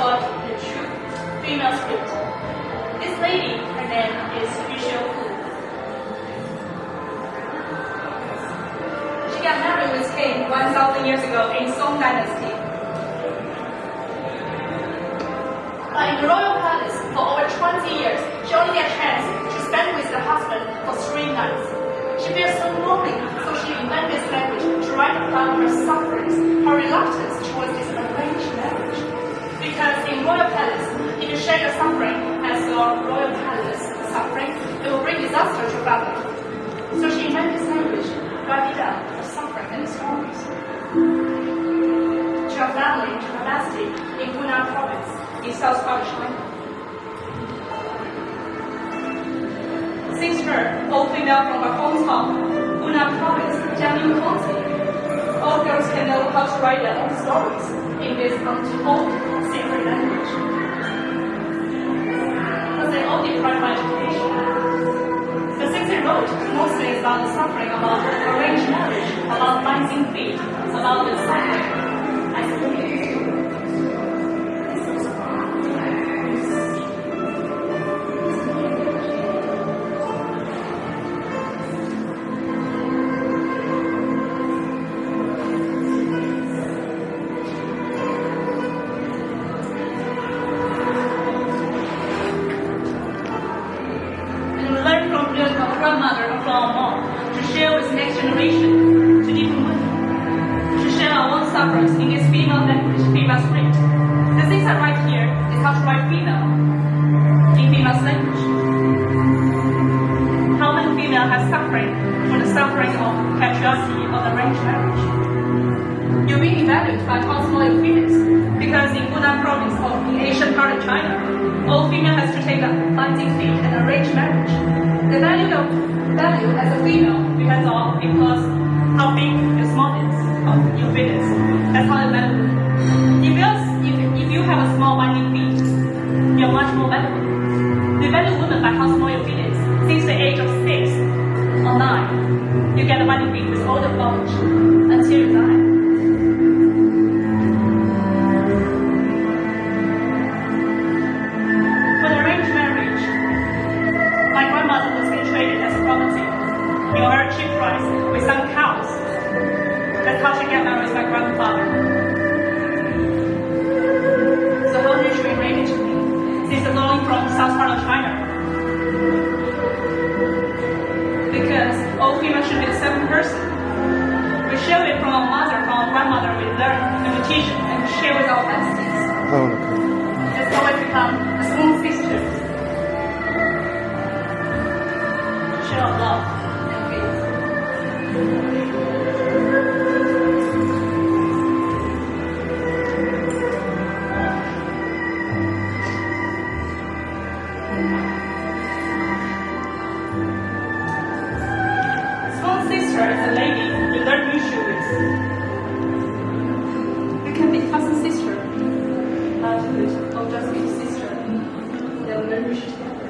called Nűshu, female script. This lady, her name is Jiayi. She got married with Chen 1,000 years ago in Song Dynasty. But in the royal palace for over 20 years, she only got a chance to spend with the husband for 3 nights. She feels so lonely, so she invented this language to write about her sufferings, her reluctance towards this arranged marriage. Because in royal palace, if you share your suffering as your royal palace suffering, it will bring disaster to family. So she invented this language, write it down, her suffering and the stories. To her family, to her dynasty in Hunan province, in south part of China. Since her, all female from her hometown, Hunan province, Jiayi County, all girls can know how to write their own stories in this untold sacred language. Because they all deprived by education. The things they wrote mostly is about the suffering, about arranged marriage, about rising feet, about the suffering as women. Grandmother and from our mom to share with the next generation, to different women, to share our own sufferings in this female language, female script. The things I write here is how to write female in female's language. How many females have suffering from the suffering of patriarchy or arranged marriage? You're being evaluated by cosmopolitan females because in Hunan province or in Asian part of China, all female has to take a binding feet and arranged marriage. The value as a female depends on because how big your small is of your fetus. That's how the value. If you have a small binding feet, you're much more valuable. We value women by how small your feet is. Since the age of 6 or 9, you get a binding feet with all the bulge until you die. You a very cheap price with some cows. That's how she got married with my grandfather. So how did she relate to me? She's belonging from south part of China. Because all females should be the same person. We share it from our mother, from our grandmother, we learn and we teach and we share with our besties. Oh, okay. That's how we become a small sister. Share our love. Small sister is a lady you learn Nűshu with. You can be cousin sister, or just be sister. Then learn Nűshu together.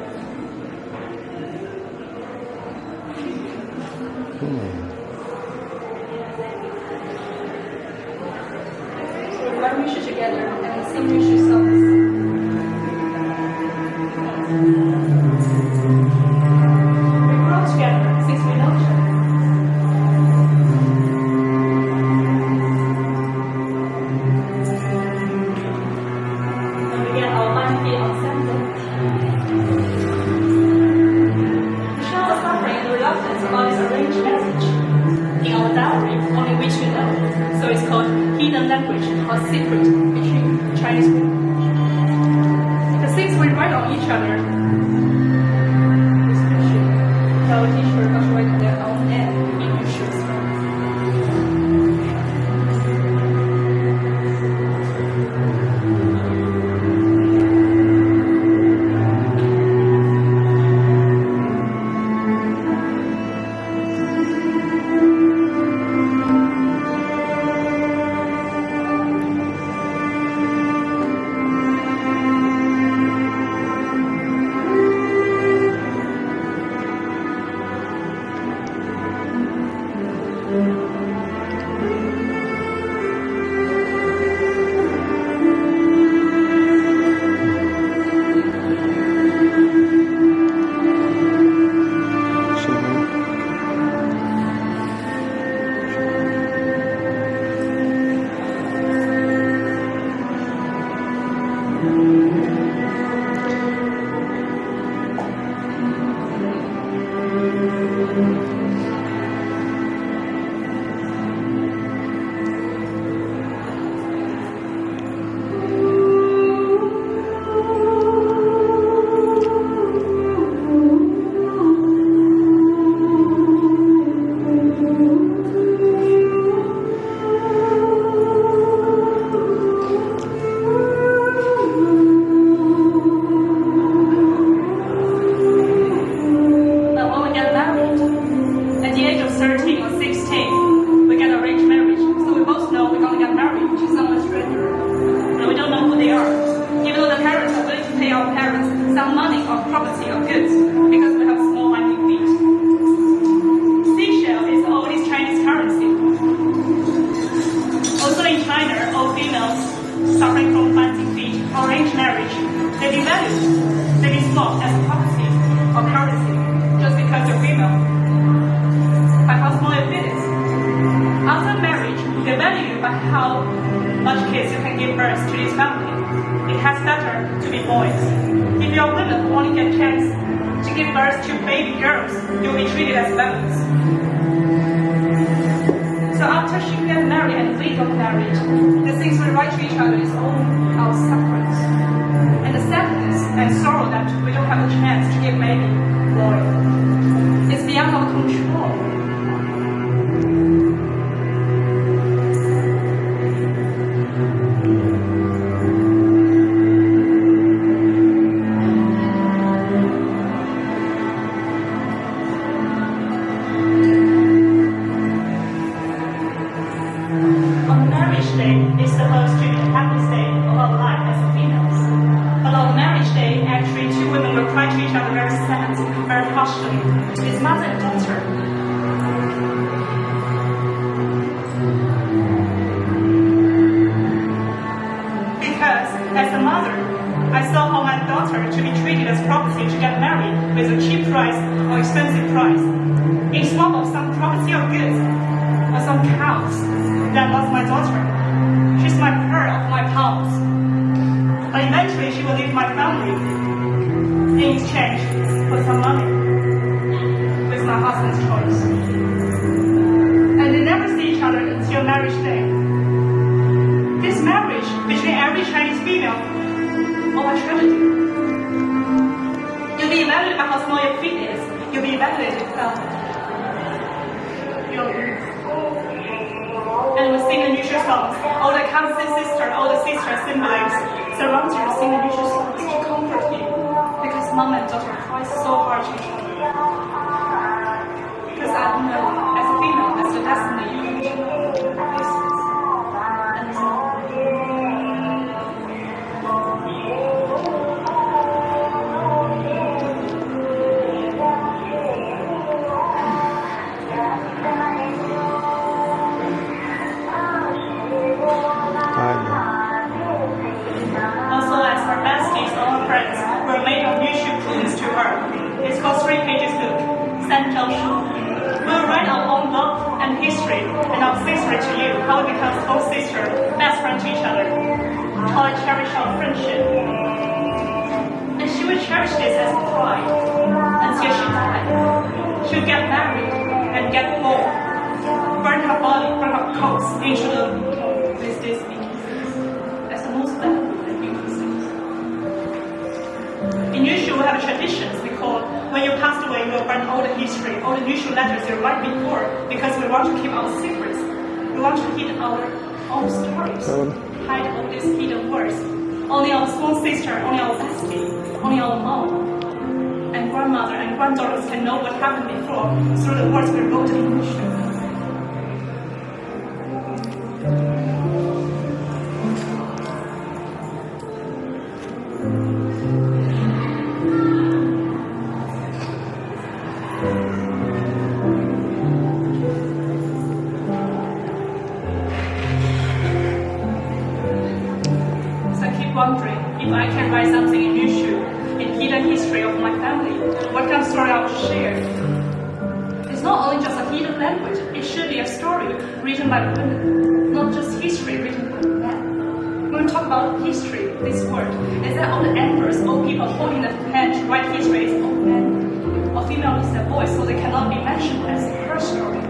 Learn Nűshu together and sing Nűshu songs. We grew up together since we know each other. And we get our body ensemble. We show the suffering and the reluctance about this arranged marriage in our diary, only which we know. So it's called hidden language or secret between Chinese women. The things we write on each other is Nűshu. Our teacher was writing their own name in Nűshu as well. suffering from planting feet or arranged marriage, they be valued, they be smoked as property or courtesy just because you're female. By how small your feet is. After marriage, they value you by how much kids you can give birth to this family. It has better to be boys. If you're women who only get chance to give birth to baby girls, you'll be treated as lemons. So after she gets married and we got married, the things we write to each other is all our sufferings. And the sadness and sorrow that we don't have a chance to give baby boy. It's beyond our control. His mother and daughter. Because as a mother, I saw how my daughter to be treated as property to get married with a cheap price or expensive price. In swap of some property or goods, or some cows that lost my daughter. She's my pearl of my pounds. But eventually she will leave my family in exchange for some money. My husband's choice. And they never see each other until marriage day. This marriage between every Chinese female, oh, a tragedy. You'll be evaluated by how small your feet is. You'll be evaluated and we sing the Nűshu songs. All the cousin sister, all the sisters, siblings surround you and sing the Nűshu songs to comfort you. Because mom and daughter cry so hard to each other. Because I know, as a female, that's the destiny you can this is. And so, also, as her besties or her friends were made of Nűshu clues to her. It's called 3 pages book, Nűshu. We'll write our own love and history and our sister to you, how we become both sister, best friends to each other, how I cherish our friendship. And she will cherish this as pride until she dies. She'll get married and get bored, burn her body, burn her clothes into the with this as the most valuable and beautiful things. In Nűshu, we have traditions we call when you passed away, we will burn all the history, all the Nűshu letters you write before, because we want to keep our secrets. We want to hide our own stories, hide all these hidden words. Only our small sister, only our bestie, only our mom, and grandmother and granddaughters can know what happened before through the words we wrote in Nűshu. Wondering if I can write something in Nűshu, in hidden history of my family, what kind of story I will share. It's not only just a hidden language, it should be a story written by women, not just history written by men. When we talk about history, this word, is that all the emperors, all people holding the pen to write history is all men, or female is their voice, so they cannot be mentioned as her story.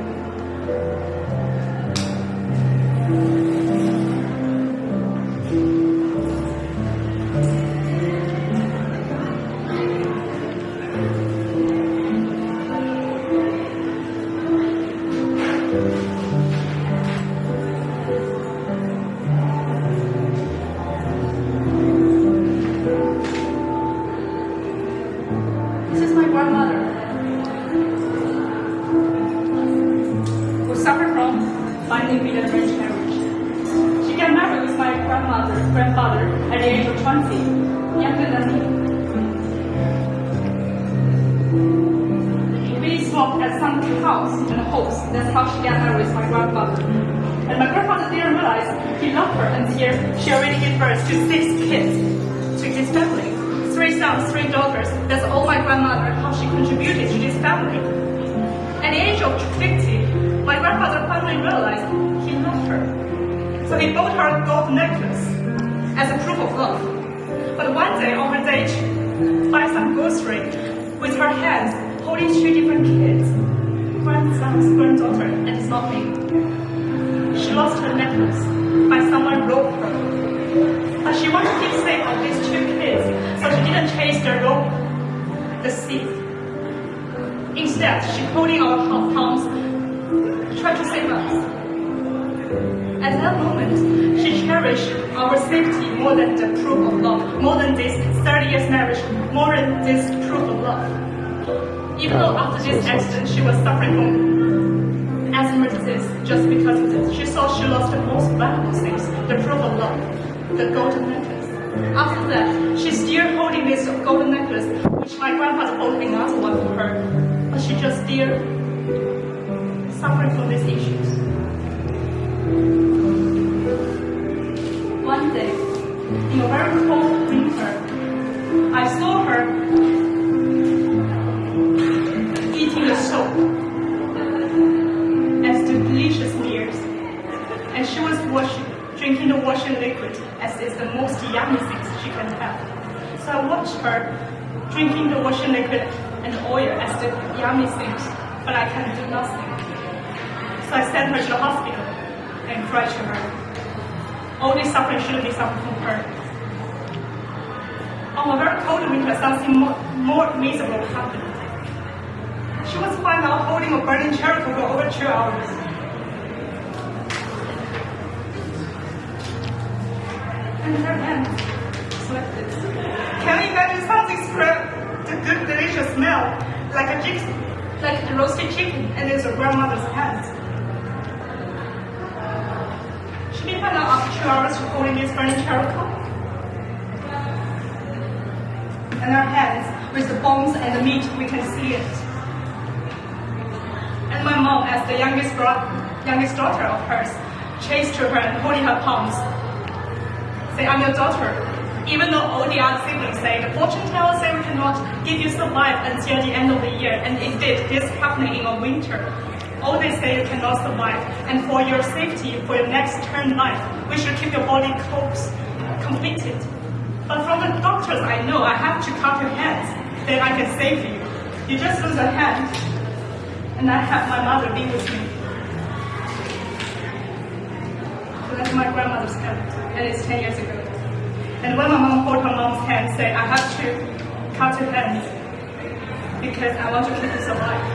Grandfather at the age of 20, younger than me. We swapped at some house and hopes. That's how she got married with my grandfather. And my grandfather didn't realize he he loved her until she already gave birth to 6 kids to his family. 3 sons, 3 daughters. That's all my grandmother, how she contributed to this family. At the age of 50, my grandfather finally realized he loved her. So he bought her a gold necklace as a proof of love. But one day, on her date, buy some grocery with her hands holding 2 different kids, grandsons, granddaughter, and it's not me. She lost her necklace by someone robbed her. But she wanted to keep safe of these 2 kids, so she didn't chase the thief. Instead, she holding our palms, tried to save us. At that moment, she cherished our safety more than the proof of love, more than this 30 years marriage, more than this proof of love. Even though after this accident, she was suffering from asthma disease just because of this. She thought she lost the most valuable things, the proof of love, the golden necklace. After that, she's still holding this golden necklace, which my grandfather bought another one for her, but she just still suffering from these issues. One day, in a very cold winter, I saw her eating the soup as the delicious meals, and she was drinking the washing liquid as it's the most yummy things she can have. So I watched her drinking the washing liquid and oil as the yummy things, but I can do nothing. So I sent her to the hospital and cried to her. All this suffering shouldn't be suffering from her. On a very cold winter, something more miserable happened. She was found out holding a burning charcoal for over 2 hours. And her hands was like this. Can you imagine something spread the good, delicious smell, like the roasted chicken, and it's her grandmother's hands? She been found out after 2 hours holding this burning charcoal. And her hands, with the bones and the meat, we can see it. And my mom, as the youngest daughter of hers, chased to her and holding her palms, say, "I'm your daughter." Even though all the other siblings say, the fortune teller say we cannot give you survive until the end of the year, and indeed, this happening in a winter. All they say you cannot survive, and for your safety, for your next term life, we should keep your body completed. But from the doctors I know, I have to cut your hands, then I can save you. You just lose a hand, and I have my mother be with me. So that's my grandmother's hand, and it's 10 years ago. And when my mom hold her mom's hand, say, "I have to cut your hands because I want to keep you alive."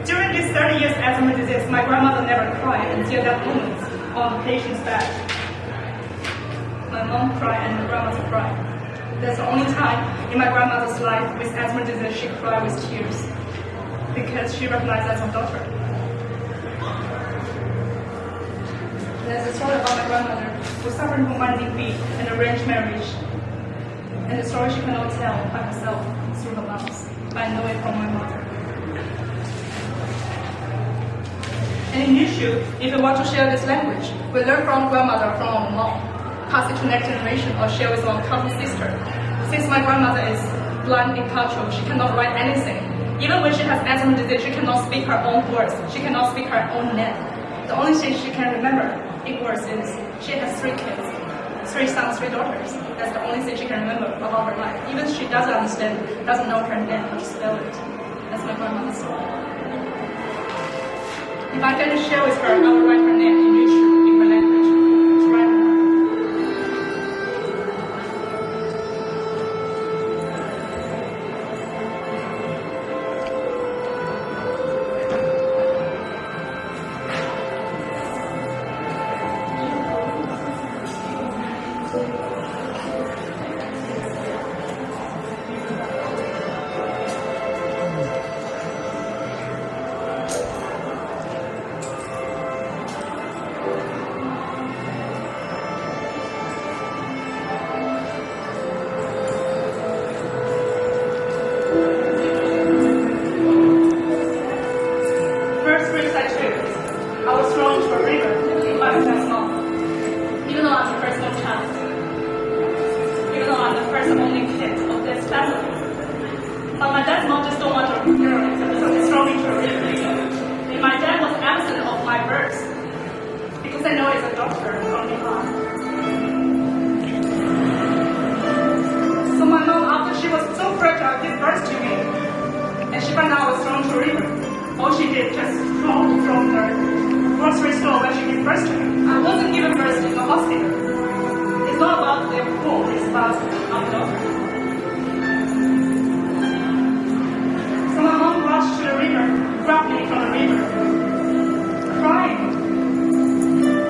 During these 30 years asthma disease, my grandmother never cried until that moment on the patient's bed. My mom cried and my grandmother cried. That's the only time in my grandmother's life with asthma disease she cried with tears because she recognized as her daughter. There's a story about my grandmother who suffered from one feet and arranged marriage. And the story she cannot tell by herself through her mouth, but I know it from my mother. And in Nűshu, if you want to share this language, we learn from grandmother, from our mom, pass it to next generation, or share with our cousin sister. Since my grandmother is blind in culture, she cannot write anything. Even when she has asthma disease, she cannot speak her own words. She cannot speak her own name. The only thing she can remember in words is she has 3 kids, 3 sons, 3 daughters. That's the only thing she can remember about her life. Even she doesn't understand, doesn't know her name, how to spell it. That's my grandmother's story. If I can share with her, I will write her name in Nűshu, in her language. To write her. family. But my dad's mom just don't want to hear it, so it's thrown into a river. And my dad was absent of my birth because I know he's a doctor from Iran. So my mom, after she was so fragile, gave birth to me, and she found out I was thrown to a river. All she did just throw from the grocery store when she gave birth to me. I wasn't given birth in the hospital. It's not about their fault, it's about our daughter. So my mom rushed to the river, grabbed me from the river, crying.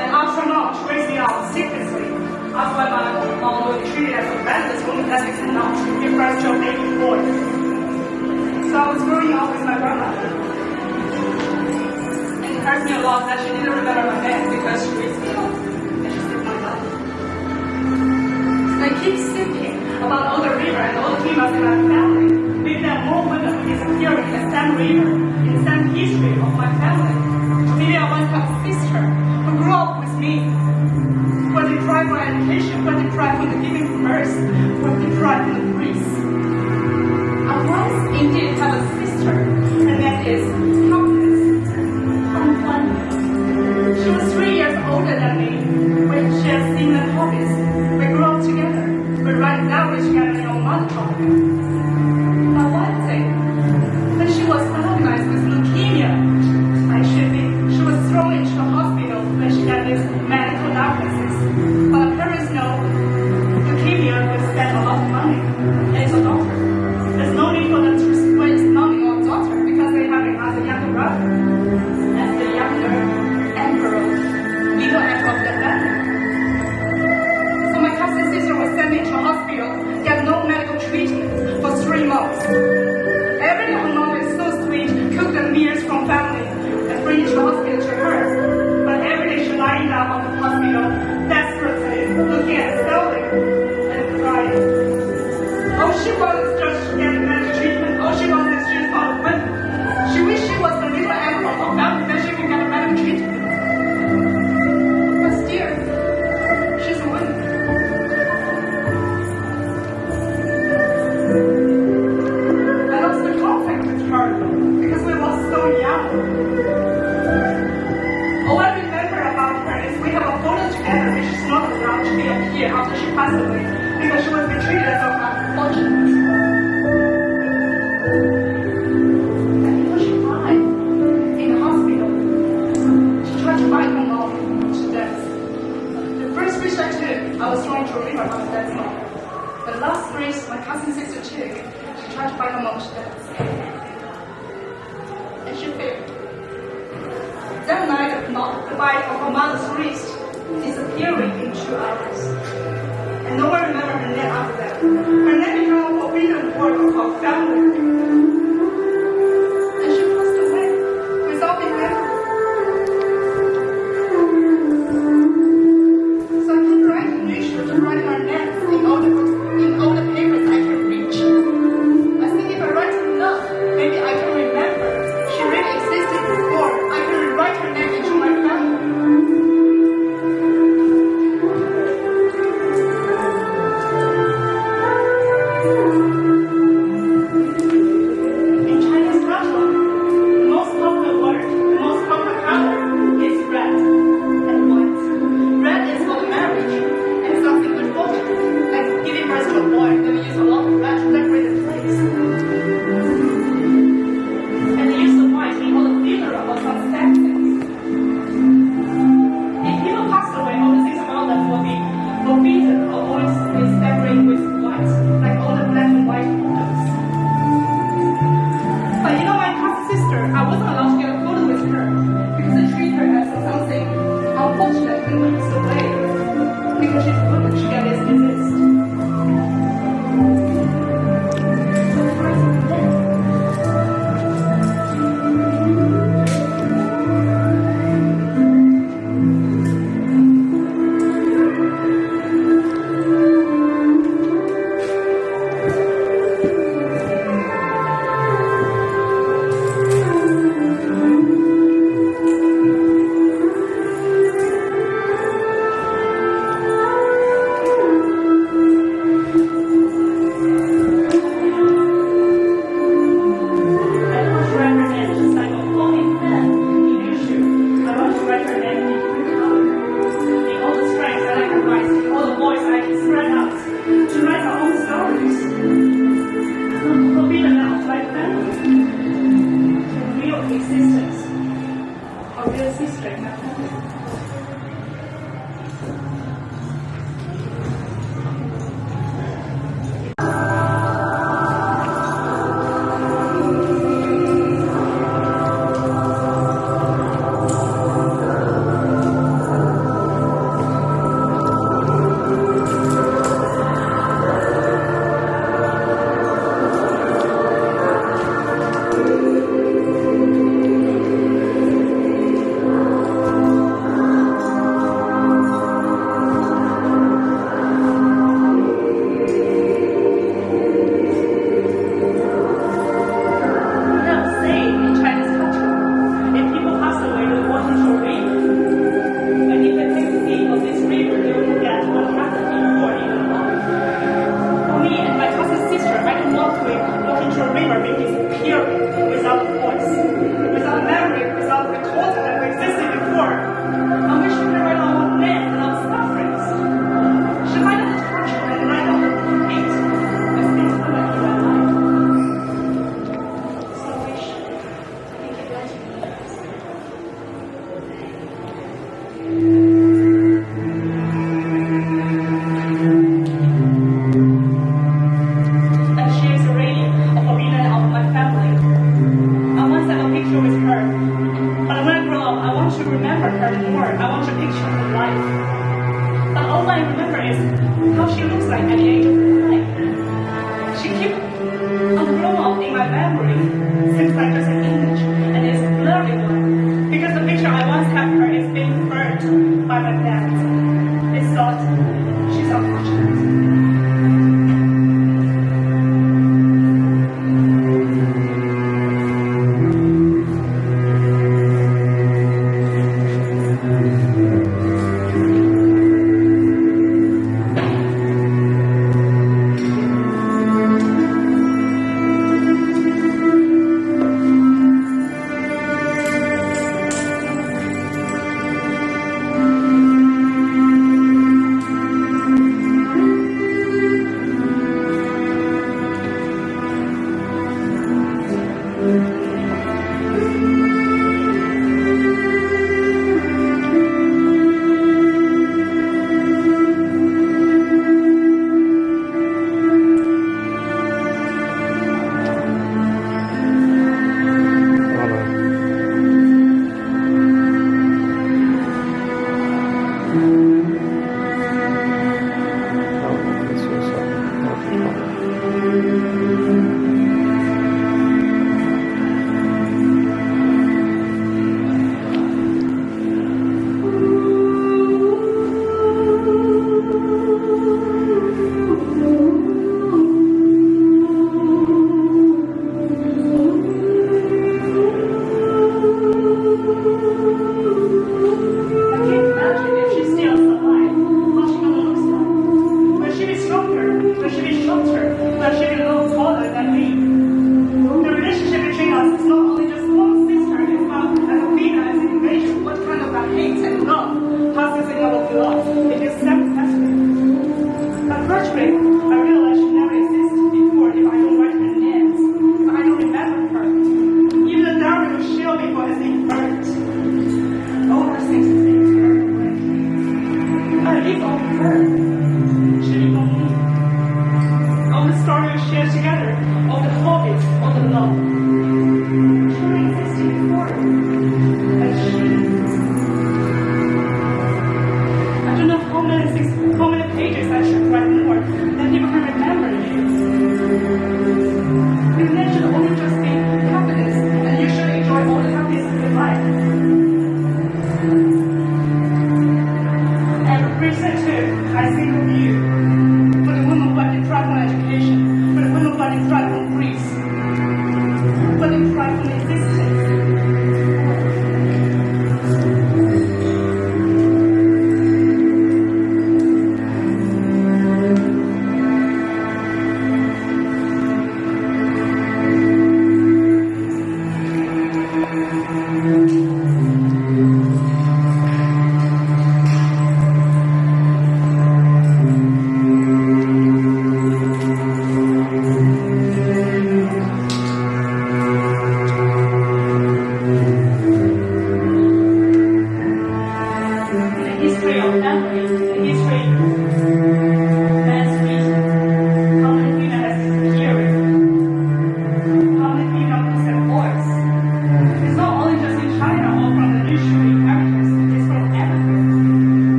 And after a month, she raised me out secretly. That's why my mom was treated as a bandit woman as it cannot give birth to a baby boy. So I was growing up with my grandmother. And it hurts me a lot that she didn't remember my name because she raised me up and she saved my life. And I keep thinking about all the river and all the females in my family. Maybe there are more women who disappear in the same river, in the same history of my family. Or maybe I once have a sister who grew up with me. When they cry for education, when they cry for the giving birth, when they cry for the priest. I once indeed have a sister, and that is happiness. She was 3 years older than me when she has similar hobbies. We grew up together. We write language together in our mother tongue. But one thing, when she was diagnosed with leukemia, she was thrown into the hospital when she got this medical diagnosis. But her parents know leukemia will spend a lot of money. And it's a doctor. There's no need for them to waste money on a doctor because they have it as a younger brother, as the younger emperor, legal emperor of their family. So my cousin sister was sent into a hospital, get no medical treatment for 3 months. Every day her mom is so sweet, cook the meals from family and bring it to the hospital to her. But every day she lying down on the hospital, desperately looking at the ceiling and crying. All she wants is just to get medical treatment. All she wants is she's on a win. She wishes she was the little emperor of family that she can get a medical treatment. But still, she's a winner. I lost the contact with her because we were so young. All I remember about her is we have a photo together which is not allowed to be up here after she passed away because she was treated as unfortunate. And before she died in the hospital, she tried to bite her mom to death. The first wish I took, I was trying to remember my dad's mom. The last wish my cousin sister took, she tried to bite her mom to death. And she failed. That night, the bite of her mother's wrist disappearing in 2 hours. And no one remembered her name after that. Her name became a forbidden word of our family. And she passed away without being remembered. So I keep writing Nűshu to write her name in all the books, in all the papers I can reach. I think if I write enough, maybe I can remember. She really existed before. I can rewrite her name into my family. all I remember is how she looks like at the age of 9. She keeps grown up in my memory since like just an image, and it's blurry one because the picture I once kept her is being burned by my dad. It's thought she's unfortunate.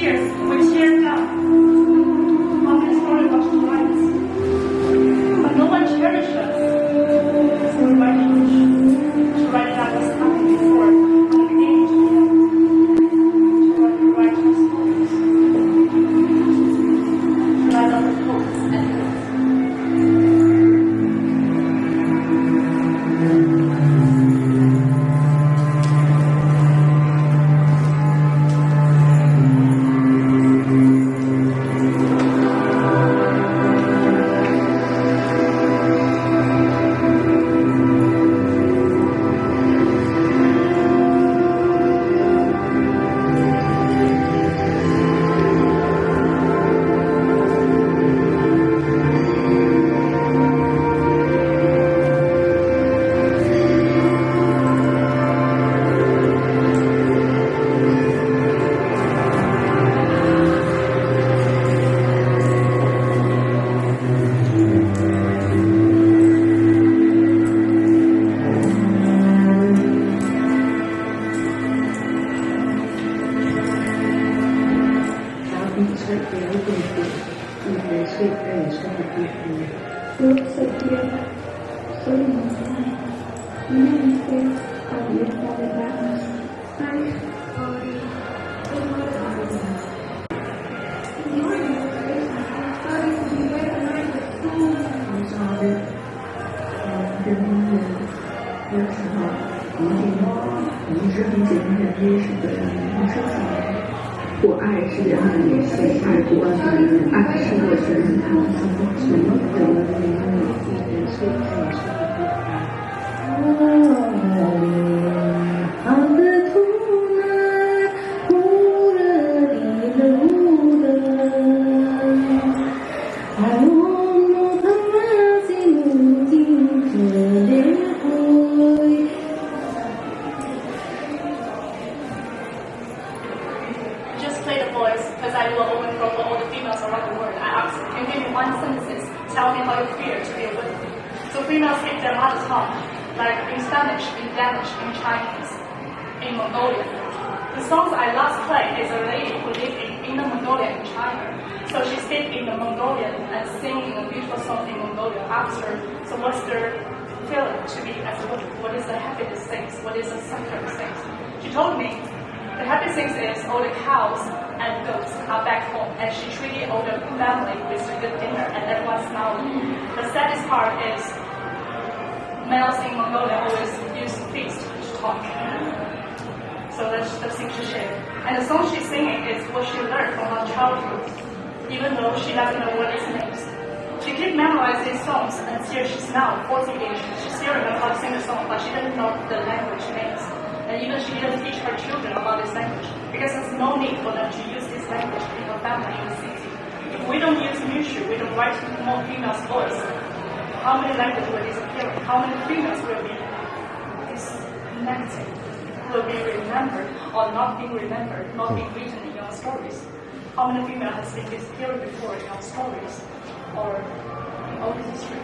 tears, with tears down. On this story was to write. But no one cherished us. So we write English. To write that was happening before, from the beginning to the end. To write our stories. To write our hopes and dreams. Because there's no need for them to use this language in a family in the city. If we don't use Nűshu, we don't write more females' voice, how many languages will disappear? How many females will be disconnected, will be remembered or not being remembered, not being written in your stories? How many females has been disappeared before in your stories or in old history?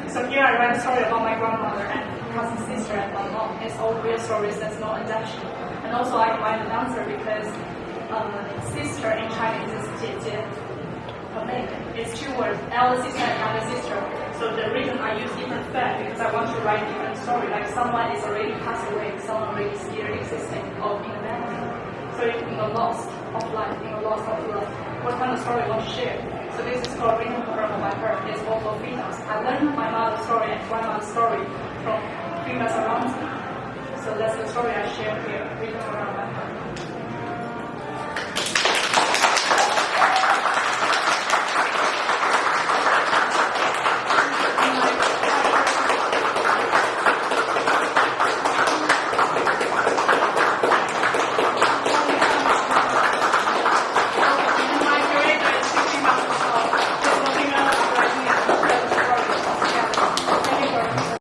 So here I write a story about my grandmother and cousin sister and my mom. It's all real stories, there's no adaptation. And also I find an answer because sister in Chinese is 姐姐, it's two words, elder sister and younger sister. So the reason I use different fact because I want to write different story. Like someone is already passed away, someone already still existing or in a memory. So in the loss of life, in the loss of love, what kind of story I want to share? So this is called written around my heart. It's all for females. I learned my mother's story and grandma's story from females around me. So that's the story I share here, written around my heart.